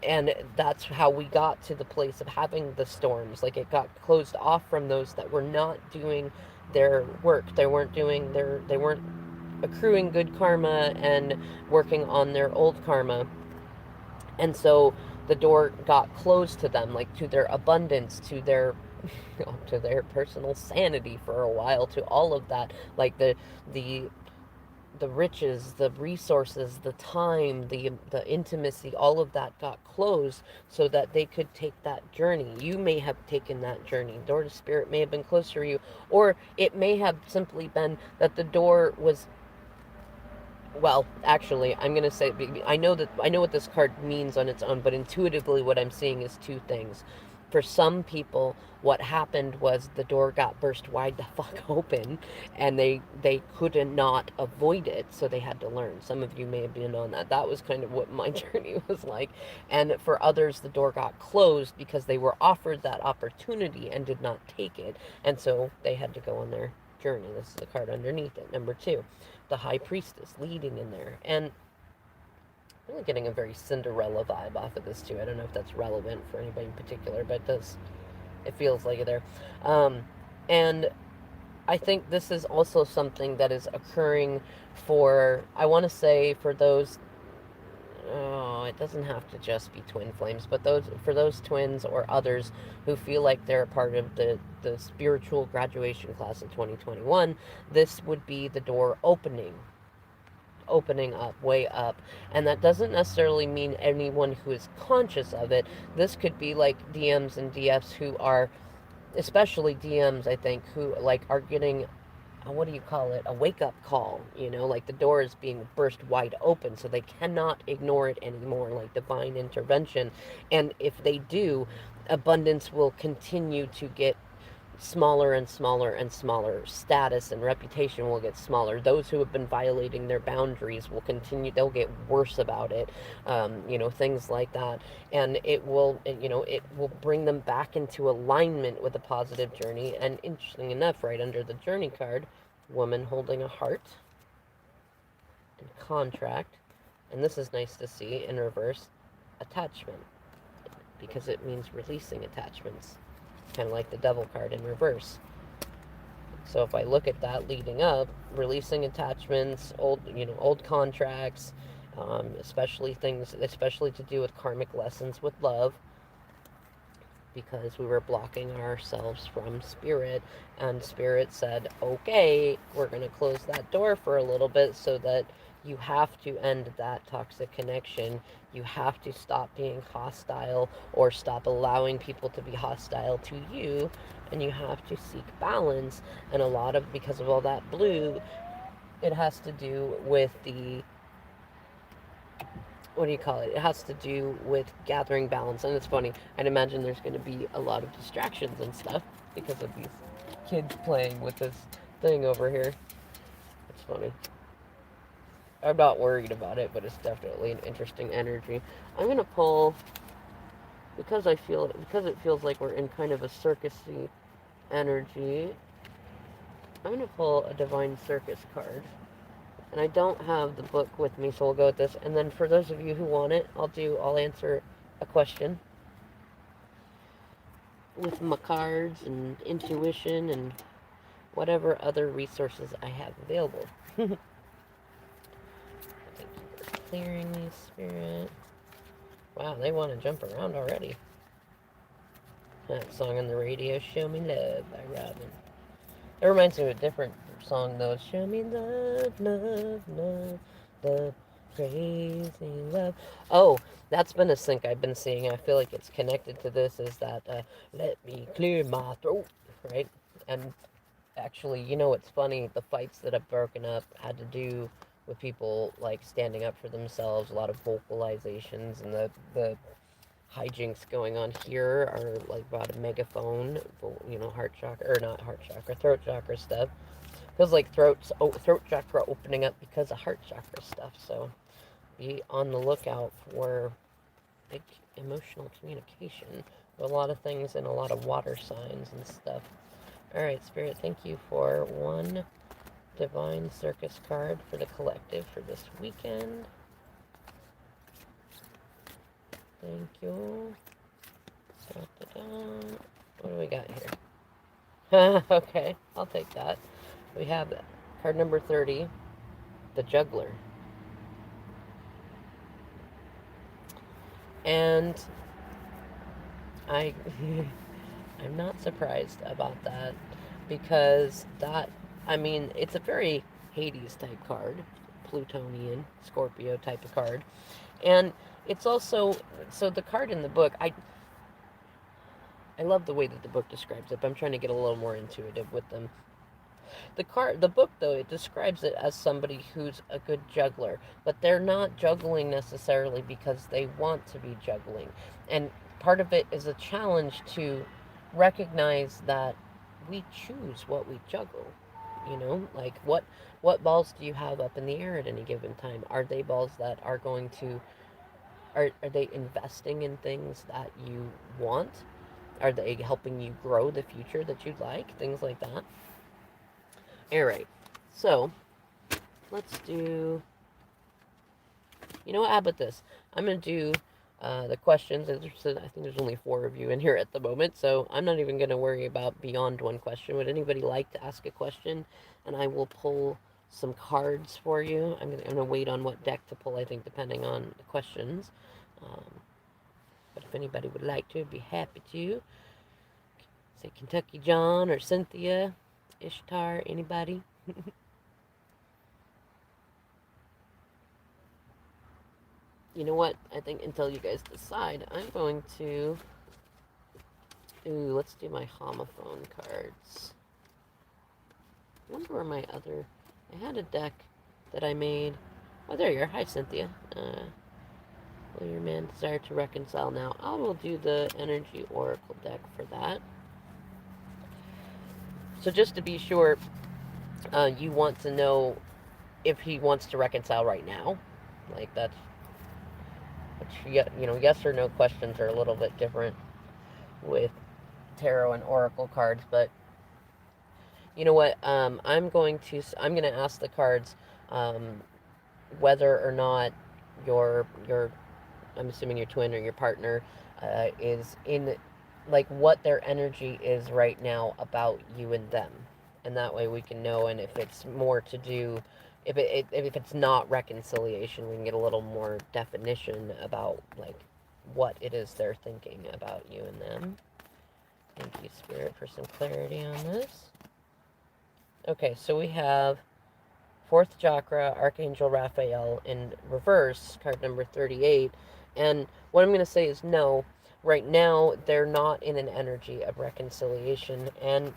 And that's how we got to the place of having the storms. Like, it got closed off from those that were not doing their work. They weren't accruing good karma and working on their old karma. And so the door got closed to them, like to their abundance, to their to their personal sanity for a while, to all of that, like the the riches, the resources, the time, the intimacy, all of that got closed so that they could take that journey. You may have taken that journey. Door to spirit may have been close for you, or it may have simply been that the door was, well, actually, I'm going to say, I know what this card means on its own, but intuitively what I'm seeing is two things. For some people, what happened was the door got burst wide the fuck open, and they could not avoid it, so they had to learn. Some of you may have been on that. That was kind of what my journey was like. And for others, the door got closed because they were offered that opportunity and did not take it, and so they had to go on their journey. This is the card underneath it, number 2, the High Priestess leading in there. And I'm really getting a very Cinderella vibe off of this too. I don't know if that's relevant for anybody in particular, but it feels like it there. And I think this is also something that is occurring for, I want to say, for those, oh, it doesn't have to just be twin flames, but those, for those twins or others who feel like they're a part of the spiritual graduation class of 2021, this would be the door opening up, way up. And that doesn't necessarily mean anyone who is conscious of it. This could be like DMs and DFs who are, especially DMs, I think, who like are getting, what do you call it, a wake up call, like the door is being burst wide open, so they cannot ignore it anymore, like divine intervention. And if they do, abundance will continue to get smaller and smaller and smaller. Status and reputation will get smaller. Those who have been violating their boundaries will continue, they'll get worse about it. Things like that. And it will bring them back into alignment with a positive journey. And interesting enough, right under the journey card, woman holding a heart and contract. And this is nice to see in reverse, attachment, because it means releasing attachments, kind of like the devil card in reverse. So if I look at that leading up, releasing attachments, old contracts, especially to do with karmic lessons with love, because we were blocking ourselves from spirit, and spirit said, okay, we're going to close that door for a little bit, so that you have to end that toxic connection. You have to stop being hostile, or stop allowing people to be hostile to you, and you have to seek balance. And a lot of, because of all that blue, it has to do with the, what do you call it? It has to do with gathering balance. And it's funny, I'd imagine there's going to be a lot of distractions and stuff because of these kids playing with this thing over here. It's funny. I'm not worried about it, but it's definitely an interesting energy. I'm going to pull, because it feels like we're in kind of a circusy energy, I'm going to pull a Divine Circus card. And I don't have the book with me, so we'll go with this. And then for those of you who want it, I'll answer a question with my cards and intuition and whatever other resources I have available. Thank you for clearing me, Spirit. Wow, they want to jump around already. That song on the radio, Show Me Love by Robin. It reminds me of a different song, though. Show me love, love, love, love, crazy love. Oh, that's been a sync I've been seeing. I feel like it's connected to this, is that, let me clear my throat, right? And actually, it's funny, the fights that have broken up had to do with people, like, standing up for themselves, a lot of vocalizations, and the hijinks going on here are like about a megaphone, heart chakra, or not heart chakra, throat chakra stuff. Feels like throat chakra opening up because of heart chakra stuff. So be on the lookout for big emotional communication with a lot of things and a lot of water signs and stuff. All right, Spirit, thank you for one Divine Circus card for the collective for this weekend. Thank you. What do we got here? Okay, I'll take that. We have card number 30, the Juggler. And I'm not surprised about that, because it's a very Hades type card, Plutonian, Scorpio type of card. And it's also, so the card in the book, I love the way that the book describes it, but I'm trying to get a little more intuitive with them. The book, though, it describes it as somebody who's a good juggler, but they're not juggling necessarily because they want to be juggling. And part of it is a challenge to recognize that we choose what we juggle. Like what balls do you have up in the air at any given time? Are they balls that are going to, are they investing in things that you want? Are they helping you grow the future that you'd like? Things like that. Alright, so let's do, how about this? I'm going to do The questions, I think there's only four of you in here at the moment, so I'm not even going to worry about beyond one question. Would anybody like to ask a question? And I will pull some cards for you. I'm gonna wait on what deck to pull, I think, depending on the questions. Um, but if anybody would like to, I'd be happy to. Say Kentucky John or Cynthia, Ishtar, anybody? You know what? I think until you guys decide, I'm going to. Ooh, let's do my homophone cards. I wonder where my other. I had a deck that I made. Oh, there you are. Hi, Cynthia. Will your man desire to reconcile now? I will do the Energy Oracle deck for that. So, just to be sure, you want to know if he wants to reconcile right now. Like, that's. Which, yes or no questions are a little bit different with tarot and oracle cards, but you know what? I'm going to ask the cards um, whether or not your I'm assuming your twin or your partner is in, like, what their energy is right now about you and them, and that way we can know. And if it's more to do, if it's not reconciliation, we can get a little more definition about, like, what it is they're thinking about you and them. Thank you, Spirit, for some clarity on this. Okay, so we have fourth chakra, Archangel Raphael in reverse, card number 38. And what I'm going to say is no. Right now, they're not in an energy of reconciliation. And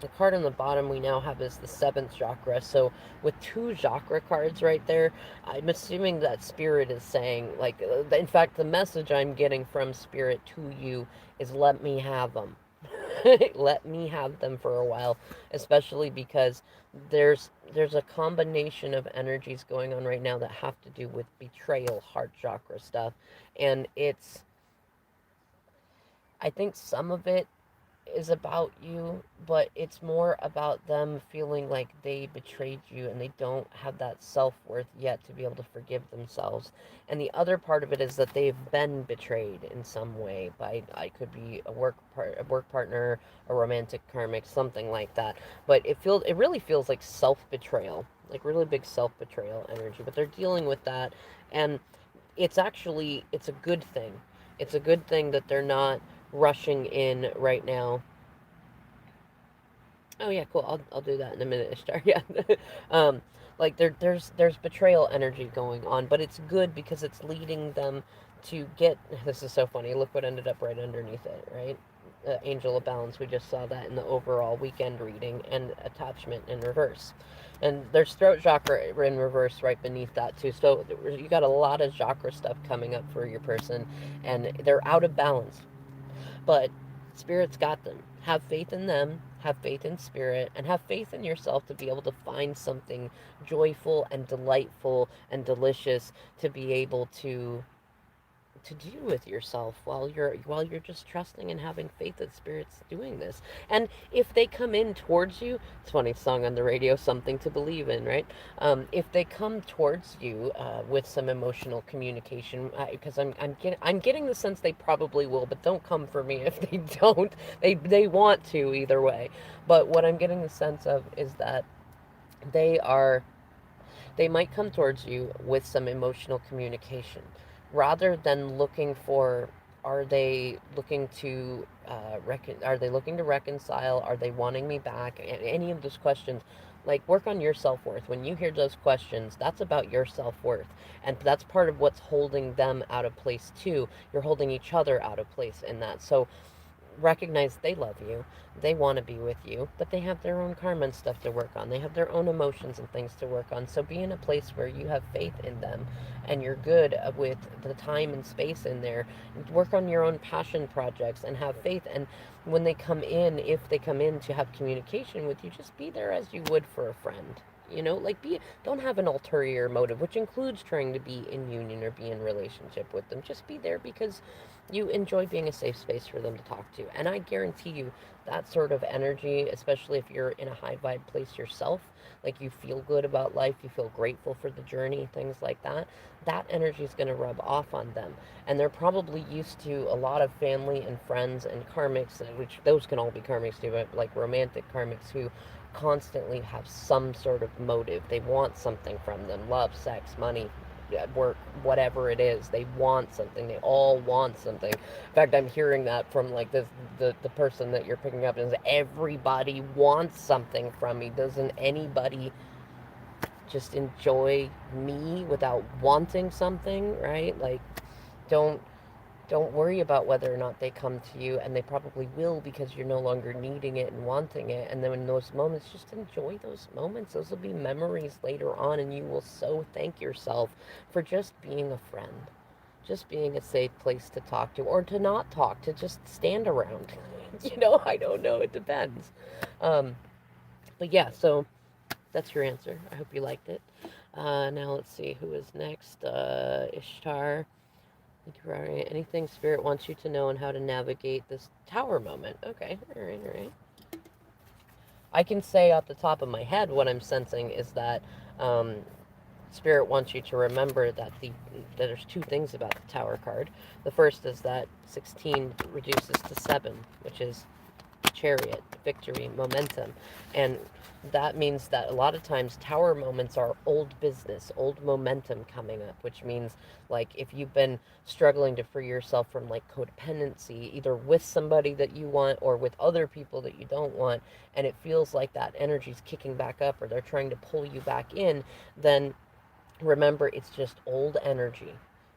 the card on the bottom we now have is the seventh chakra. So with two chakra cards right there, I'm assuming that Spirit is saying, like, in fact, the message I'm getting from Spirit to you is let me have them. Let me have them for a while, especially because there's a combination of energies going on right now that have to do with betrayal, heart chakra stuff, and it's, I think some of it is about you, but it's more about them feeling like they betrayed you and they don't have that self worth yet to be able to forgive themselves. And the other part of it is that they've been betrayed in some way by, I could be a work partner, a romantic karmic, something like that. But it really feels like self betrayal, like really big self betrayal energy. But they're dealing with that, and it's a good thing. It's a good thing that they're not rushing in right now. Oh yeah, cool. I'll do that in a minute, Ishtar. Yeah, um, like there's betrayal energy going on, but it's good because it's leading them to get. This is so funny. Look what ended up right underneath it, right? Angel of Balance. We just saw that in the overall weekend reading, and attachment in reverse. And there's throat chakra in reverse right beneath that too. So you got a lot of chakra stuff coming up for your person, and they're out of balance. But Spirit's got them. Have faith in them, have faith in Spirit, and have faith in yourself to be able to find something joyful and delightful and delicious to be able to do with yourself while you're just trusting and having faith that Spirit's doing this. And if they come in towards you, it's a funny song on the radio, something to believe in, right? If they come towards you with some emotional communication, because I'm getting the sense they probably will, but don't come for me if they don't. They want to either way. But what I'm getting the sense of is that they are they might come towards you with some emotional communication rather than looking for, are they looking to are they looking to reconcile, are they wanting me back, any of those questions. Like, work on your self-worth. When you hear those questions, that's about your self-worth, and that's part of what's holding them out of place too. You're holding each other out of place in that. So recognize they love you, they want to be with you, but they have their own karma and stuff to work on. They have their own emotions and things to work on. So be in a place where you have faith in them and you're good with the time and space in there. Work on your own passion projects and have faith. And when they come in, if they come in to have communication with you, just be there as you would for a friend. Like, don't have an ulterior motive, which includes trying to be in union or be in relationship with them. Just be there because you enjoy being a safe space for them to talk to. And I guarantee you that sort of energy, especially if you're in a high vibe place yourself, like you feel good about life, you feel grateful for the journey, things like that, that energy is going to rub off on them. And they're probably used to a lot of family and friends and karmics, which those can all be karmics too, but like romantic karmics who constantly have some sort of motive. They want something from them: love, sex, money, work, whatever it is. They want something. They all want something. In fact, I'm hearing that from like the person that you're picking up is everybody wants something from me. Doesn't anybody just enjoy me without wanting something, right? Like, don't don't worry about whether or not they come to you, and they probably will because you're no longer needing it and wanting it. And then in those moments, just enjoy those moments. Those will be memories later on, and you will so thank yourself for just being a friend, just being a safe place to talk to, or to not talk, to just stand around. I don't know. It depends. Um, but yeah, so that's your answer. I hope you liked it. Now let's see who is next. Ishtar. Anything Spirit wants you to know and how to navigate this tower moment. Okay, all right, all right. I can say off the top of my head what I'm sensing is that um, Spirit wants you to remember that there's two things about the Tower card. The first is that 16 reduces to 7, which is chariot, victory, momentum. And that means that a lot of times tower moments are old business, old momentum coming up, which means like if you've been struggling to free yourself from like codependency, either with somebody that you want or with other people that you don't want, and it feels like that energy's kicking back up or they're trying to pull you back in, then remember it's just old energy,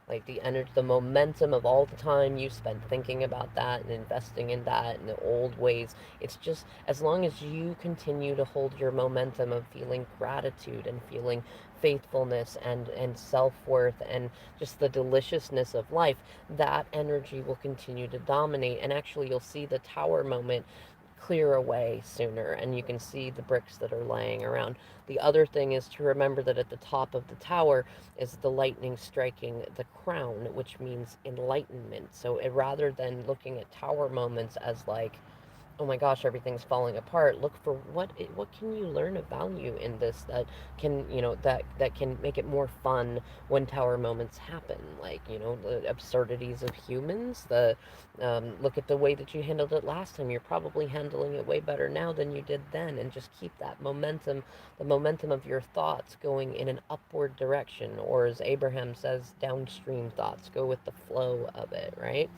like the energy, the momentum of all the time you spent thinking about that and investing in that in the old ways. It's just as long as you continue to hold your momentum of feeling gratitude and feeling faithfulness and self-worth and just the deliciousness of life, that energy will continue to dominate. And actually you'll see the tower moment clear away sooner, and you can see the bricks that are laying around. The other thing is to remember that at the top of the tower is the lightning striking the crown, which means enlightenment. So rather than looking at tower moments as like, oh my gosh, everything's falling apart, look for what can you learn of value in this that can, that can make it more fun when tower moments happen. Like, the absurdities of humans, the look at the way that you handled it last time. You're probably handling it way better now than you did then, and just keep that momentum, the momentum of your thoughts going in an upward direction, or as Abraham says, downstream thoughts. Go with the flow of it, right?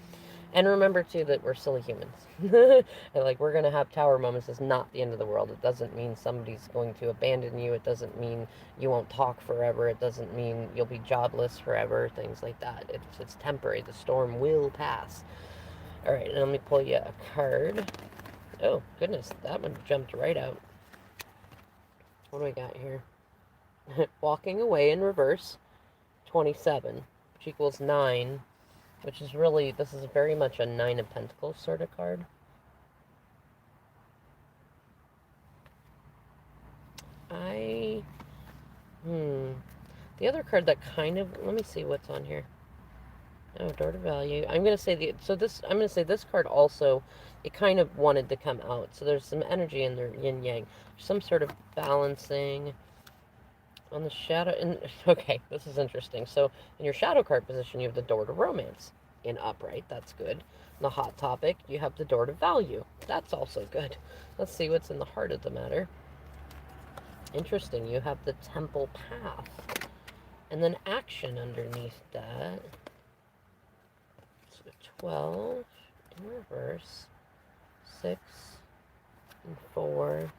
And remember too that we're silly humans. And like we're gonna have tower moments. It's not the end of the world. It doesn't mean somebody's going to abandon you. It doesn't mean you won't talk forever. It doesn't mean you'll be jobless forever. Things like that. It's temporary. The storm will pass. All right, and let me pull you a card. Oh goodness, that one jumped right out. What do we got here? Walking away in reverse, 27, which equals 9, which is really, this is very much a Nine of Pentacles sort of card. I, the other card that kind of, let me see what's on here. Oh, door to value. I'm gonna say I'm gonna say this card also, it kind of wanted to come out. So there's some energy in there, yin yang, some sort of balancing on the shadow. And okay, this is interesting. So in your shadow card position, you have the door to romance in upright. That's good. In the hot topic, you have the door to value. That's also good. Let's see what's in the heart of the matter. Interesting. You have the temple path, and then action underneath that. So 12 in reverse, 6 and 4.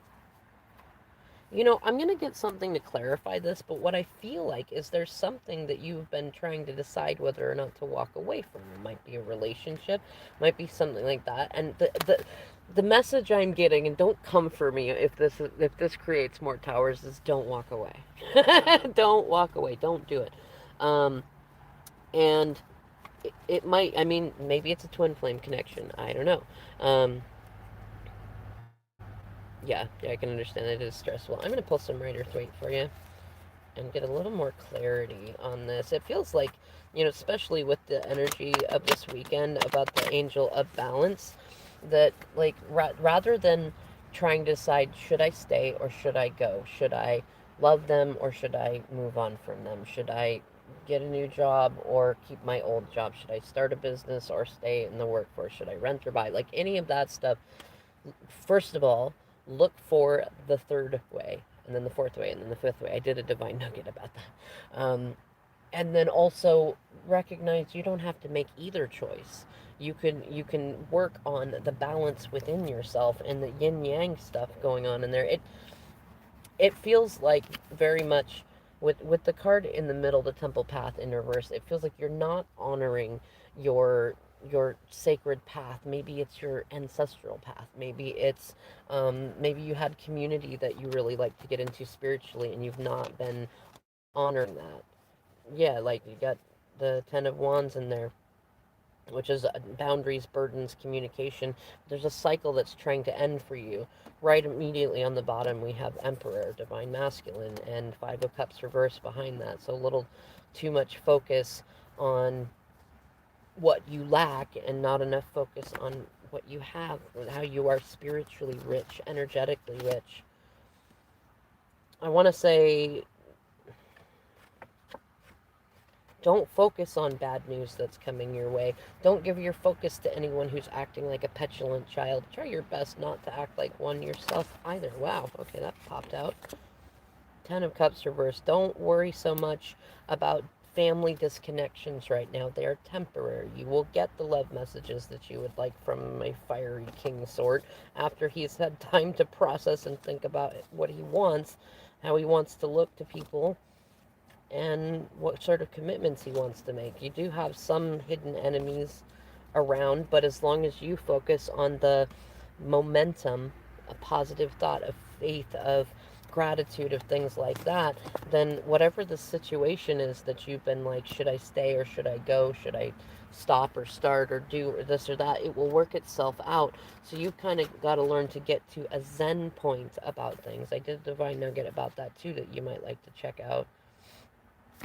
I'm going to get something to clarify this, but what I feel like is there's something that you've been trying to decide whether or not to walk away from. It might be a relationship, might be something like that. And the message I'm getting, and don't come for me if this creates more towers, is don't walk away. Don't walk away. Don't do it. And it might, I mean, maybe it's a twin flame connection. I don't know. Yeah, I can understand it is stressful. I'm going to pull some Rider Thwaite for you. and get a little more clarity on this. It feels like, especially with the energy of this weekend about the angel of balance, that like rather than trying to decide, should I stay or should I go? Should I love them or should I move on from them? Should I get a new job or keep my old job? Should I start a business or stay in the workforce? Should I rent or buy? Like any of that stuff, first of all, look for the third way, and then the fourth way, and then the fifth way. I did a divine nugget about that. And then also recognize you don't have to make either choice. You can work on the balance within yourself and the yin yang stuff going on in there. It feels like very much with the card in the middle, the temple path in reverse, it feels like you're not honoring your your sacred path. Maybe it's your ancestral path. Maybe you had community that you really like to get into spiritually and you've not been honoring that. Yeah, like you got the 10 of Wands in there, which is boundaries, burdens, communication. There's a cycle that's trying to end for you. Right immediately on the bottom, we have Emperor, Divine Masculine, and Five of Cups reverse behind that. So a little too much focus on what you lack and not enough focus on what you have, how you are spiritually rich, energetically rich. I want to say don't focus on bad news that's coming your way. Don't give your focus to anyone who's acting like a petulant child. Try your best not to act like one yourself either. Wow, okay, that popped out. 10 of Cups reversed. Don't worry so much about family disconnections right now. They are temporary. You will get the love messages that you would like from a fiery king sort after he's had time to process and think about what he wants, how he wants to look to people, and what sort of commitments he wants to make. You do have some hidden enemies around, but as long as you focus on the momentum, a positive thought of faith, of gratitude, of things like that, then whatever the situation is that you've been like, should I stay or should I go? Should I stop or start or do or this or that? It will work itself out. So you've kind of got to learn to get to a zen point about things. I did a divine nugget about that too that you might like to check out.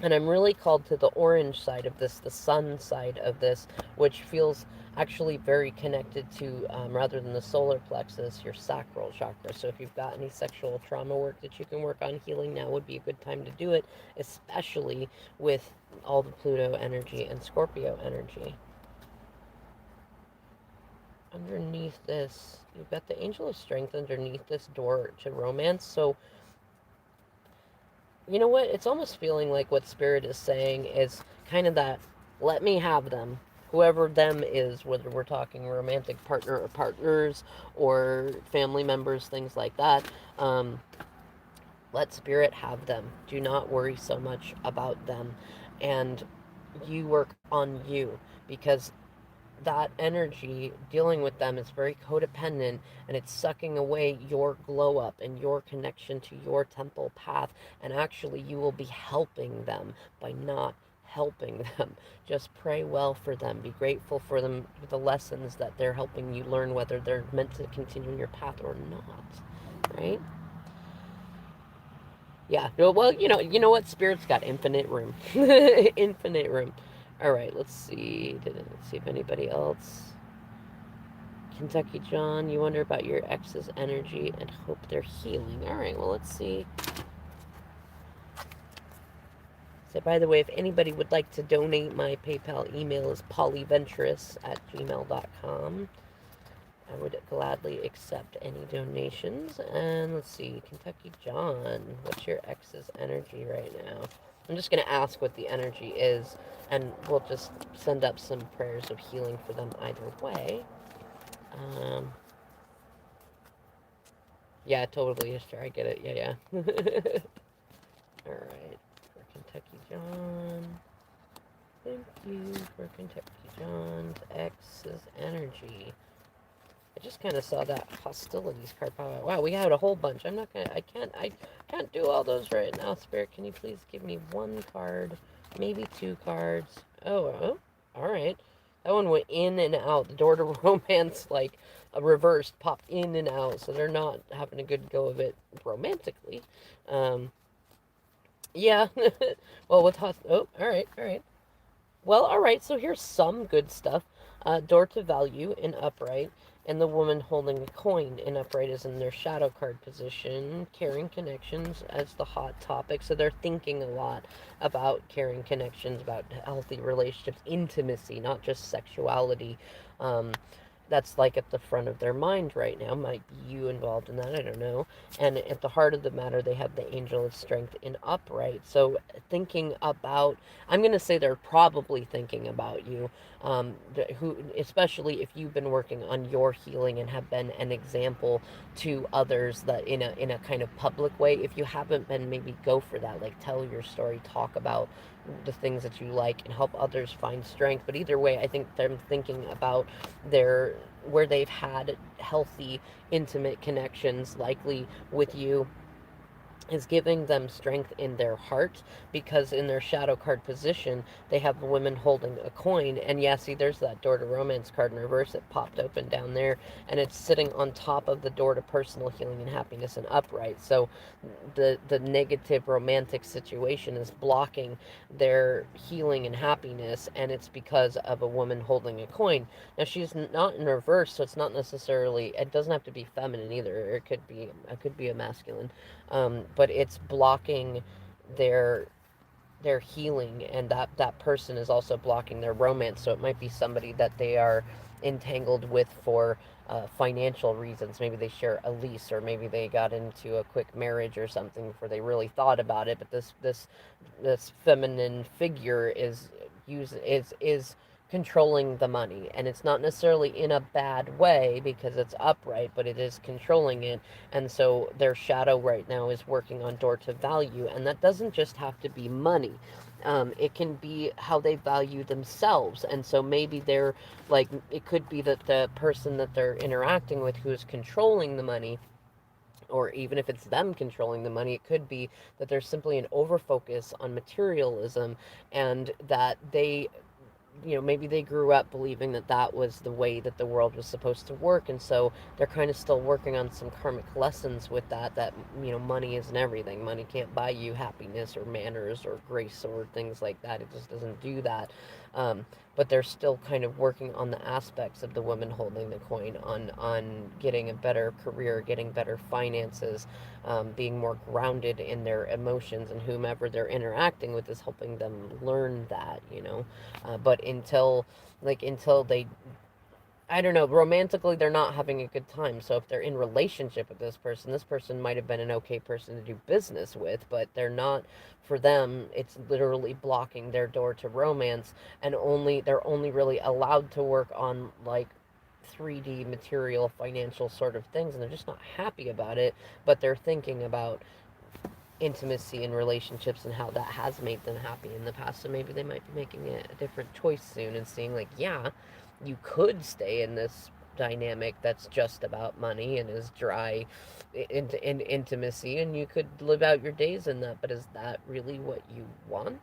And I'm really called to the orange side of this, the sun side of this, which feels actually very connected to, rather than the solar plexus, your sacral chakra. So if you've got any sexual trauma work that you can work on healing, now would be a good time to do it, especially with all the Pluto energy and Scorpio energy. Underneath this, you've got the Angel of Strength underneath this door to romance. So you know what? It's almost feeling like what Spirit is saying is kind of that, let me have them. Whoever them is, whether we're talking romantic partner or partners or family members, things like that. Um, let Spirit have them. Do not worry so much about them. And you work on you, because that energy dealing with them is very codependent, and it's sucking away your glow up and your connection to your temple path. And actually, you will be helping them by not helping them. Just pray well for them. Be grateful for them, for the lessons that they're helping you learn, whether they're meant to continue your path or not. Right? Yeah. Well, you know what? Spirit's got infinite room. Infinite room. All right. Let's see if anybody else. Kentucky John, you wonder about your ex's energy and hope they're healing. All right. Well, let's see. So, by the way, if anybody would like to donate, my PayPal email is polyventurous@gmail.com. I would gladly accept any donations. And let's see, Kentucky John, what's your ex's energy right now? I'm just going to ask what the energy is, and we'll just send up some prayers of healing for them either way. Um, yeah, totally, sure, I get it. Yeah. All right, for Kentucky John. Thank you for Kentucky John's ex's energy. I just kind of saw that hostilities card pop out. Wow, we had a whole bunch. I can't do all those right now. Spirit, can you please give me one card, maybe two cards? Oh, all right. That one went in and out. The door to romance, like a reversed, popped in and out. So they're not having a good go of it romantically. Um, Yeah. Well, with hot. Oh, all right, all right. Well, all right. So here's some good stuff. Door to value in upright, and the woman holding a coin in upright is in their shadow card position. Caring connections as the hot topic. So they're thinking a lot about caring connections, about healthy relationships, intimacy, not just sexuality. Um, that's like at the front of their mind right now. Might be you involved in that, I don't know. And at the heart of the matter, they have the angel of strength in upright. So thinking about, I'm going to say they're probably thinking about you, who, especially if you've been working on your healing and have been an example to others, that in a kind of public way. If you haven't been, maybe go for that. Like, tell your story, talk about the things that you like, and help others find strength. But either way, I think they're thinking about their where they've had healthy, intimate connections, likely with you, is giving them strength in their heart, because in their shadow card position they have women holding a coin. And yeah, see, there's that door to romance card in reverse. It popped open down there, and it's sitting on top of the door to personal healing and happiness and upright. So the negative romantic situation is blocking their healing and happiness, and it's because of a woman holding a coin. Now, she's not in reverse, so it's not necessarily, it doesn't have to be feminine either. It could be a masculine, but it's blocking their their healing, and that person is also blocking their romance. So it might be somebody that they are entangled with for financial reasons. Maybe they share a lease, or maybe they got into a quick marriage or something before they really thought about it. But this feminine figure is controlling the money, and it's not necessarily in a bad way because it's upright, but it is controlling it. And so their shadow right now is working on door to value, and that doesn't just have to be money. It can be how they value themselves. And so maybe they're like, it could be that the person that they're interacting with who is controlling the money, or even if it's them controlling the money, it could be that there's simply an overfocus on materialism, and that they, maybe they grew up believing that that was the way that the world was supposed to work. And so they're kind of still working on some karmic lessons with that, money isn't everything. Money can't buy you happiness or manners or grace or things like that. It just doesn't do that. But they're still kind of working on the aspects of the woman holding the coin, on getting a better career, getting better finances, being more grounded in their emotions, and whomever they're interacting with is helping them learn that. But until they, I don't know, romantically they're not having a good time. So if they're in relationship with this person might have been an okay person to do business with, but they're not. For them, it's literally blocking their door to romance, and they're only really allowed to work on like 3D material financial sort of things, and they're just not happy about it. But they're thinking about intimacy and relationships and how that has made them happy in the past. So maybe they might be making a different choice soon, and seeing like, yeah, you could stay in this dynamic that's just about money and is dry in intimacy, and you could live out your days in that. But is that really what you want?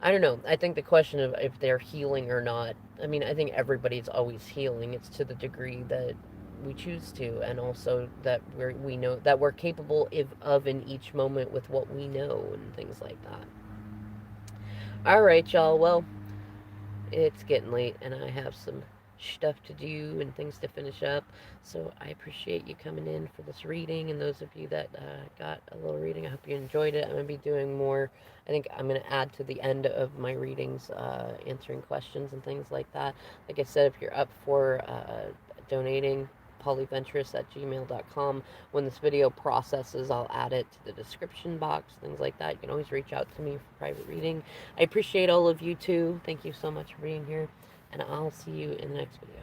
I don't know. I think the question of if they're healing or not, I mean, I think everybody's always healing. It's to the degree that we choose to, and also that we know that we're capable of in each moment with what we know and things like that. All right, y'all. Well, it's getting late, and I have some stuff to do and things to finish up. So I appreciate you coming in for this reading, and those of you that got a little reading, I hope you enjoyed it. I'm going to be doing more. I think I'm going to add to the end of my readings, answering questions and things like that. Like I said, if you're up for donating, polyventurous@gmail.com. When this video processes, I'll add it to the description box, things like that. You can always reach out to me for private reading. I appreciate all of you too. Thank you so much for being here, and I'll see you in the next video.